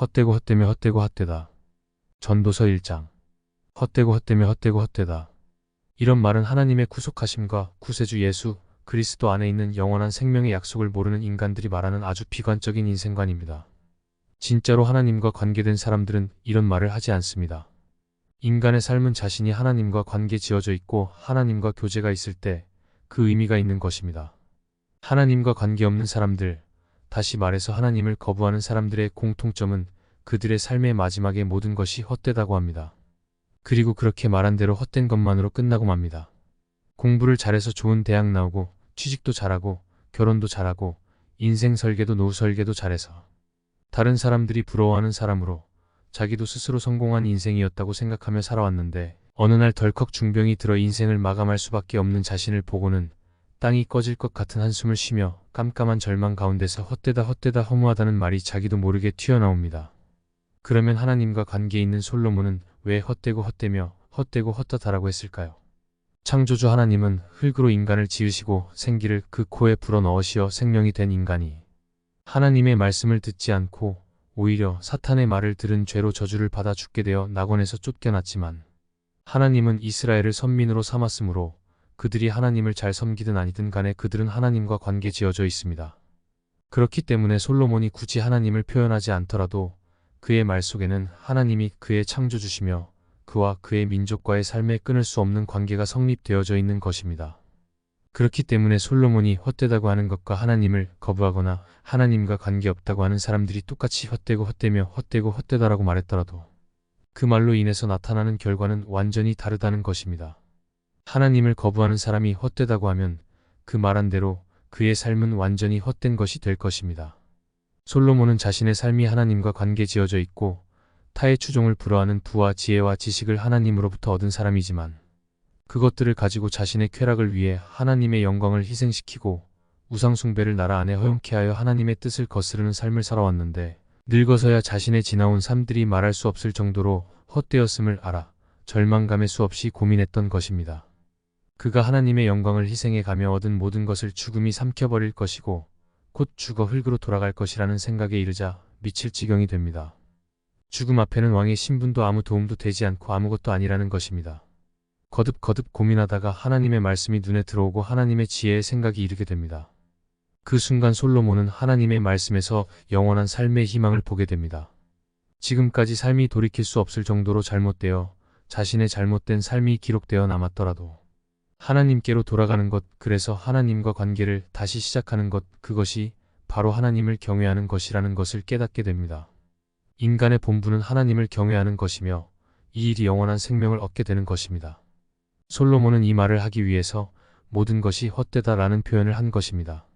헛되고 헛되며 헛되고 헛되다. 전도서 1장. 헛되고 헛되며 헛되고 헛되다. 이런 말은 하나님의 구속하심과 구세주 예수 그리스도 안에 있는 영원한 생명의 약속을 모르는 인간들이 말하는 아주 비관적인 인생관입니다. 진짜로 하나님과 관계된 사람들은 이런 말을 하지 않습니다. 인간의 삶은 자신이 하나님과 관계 지어져 있고 하나님과 교제가 있을 때 그 의미가 있는 것입니다. 하나님과 관계없는 사람들, 다시 말해서 하나님을 거부하는 사람들의 공통점은 그들의 삶의 마지막에 모든 것이 헛되다고 합니다. 그리고 그렇게 말한 대로 헛된 것만으로 끝나고 맙니다. 공부를 잘해서 좋은 대학 나오고 취직도 잘하고 결혼도 잘하고 인생 설계도 노후 설계도 잘해서 다른 사람들이 부러워하는 사람으로 자기도 스스로 성공한 인생이었다고 생각하며 살아왔는데 어느 날 덜컥 중병이 들어 인생을 마감할 수밖에 없는 자신을 보고는 땅이 꺼질 것 같은 한숨을 쉬며 깜깜한 절망 가운데서 헛되다 헛되다 허무하다는 말이 자기도 모르게 튀어나옵니다. 그러면 하나님과 관계 있는 솔로몬은 왜 헛되고 헛되며 헛되고 헛되다라고 했을까요? 창조주 하나님은 흙으로 인간을 지으시고 생기를 그 코에 불어넣으시어 생명이 된 인간이 하나님의 말씀을 듣지 않고 오히려 사탄의 말을 들은 죄로 저주를 받아 죽게 되어 낙원에서 쫓겨났지만 하나님은 이스라엘을 선민으로 삼았으므로 그들이 하나님을 잘 섬기든 아니든 간에 그들은 하나님과 관계 지어져 있습니다. 그렇기 때문에 솔로몬이 굳이 하나님을 표현하지 않더라도 그의 말 속에는 하나님이 그의 창조주시며 그와 그의 민족과의 삶에 끊을 수 없는 관계가 성립되어져 있는 것입니다. 그렇기 때문에 솔로몬이 헛되다고 하는 것과 하나님을 거부하거나 하나님과 관계없다고 하는 사람들이 똑같이 헛되고 헛되며 헛되고 헛되다라고 말했더라도 그 말로 인해서 나타나는 결과는 완전히 다르다는 것입니다. 하나님을 거부하는 사람이 헛되다고 하면 그 말한 대로 그의 삶은 완전히 헛된 것이 될 것입니다. 솔로몬은 자신의 삶이 하나님과 관계 지어져 있고 타의 추종을 불허하는 부와 지혜와 지식을 하나님으로부터 얻은 사람이지만 그것들을 가지고 자신의 쾌락을 위해 하나님의 영광을 희생시키고 우상숭배를 나라 안에 허용케 하여 하나님의 뜻을 거스르는 삶을 살아왔는데 늙어서야 자신의 지나온 삶들이 말할 수 없을 정도로 헛되었음을 알아 절망감에 수없이 고민했던 것입니다. 그가 하나님의 영광을 희생해 가며 얻은 모든 것을 죽음이 삼켜버릴 것이고 곧 죽어 흙으로 돌아갈 것이라는 생각에 이르자 미칠 지경이 됩니다. 죽음 앞에는 왕의 신분도 아무 도움도 되지 않고 아무것도 아니라는 것입니다. 거듭거듭 고민하다가 하나님의 말씀이 눈에 들어오고 하나님의 지혜의 생각이 이르게 됩니다. 그 순간 솔로몬은 하나님의 말씀에서 영원한 삶의 희망을 보게 됩니다. 지금까지 삶이 돌이킬 수 없을 정도로 잘못되어 자신의 잘못된 삶이 기록되어 남았더라도 하나님께로 돌아가는 것, 그래서 하나님과 관계를 다시 시작하는 것, 그것이 바로 하나님을 경외하는 것이라는 것을 깨닫게 됩니다. 인간의 본분은 하나님을 경외하는 것이며 이 일이 영원한 생명을 얻게 되는 것입니다. 솔로몬은 이 말을 하기 위해서 모든 것이 헛되다라는 표현을 한 것입니다.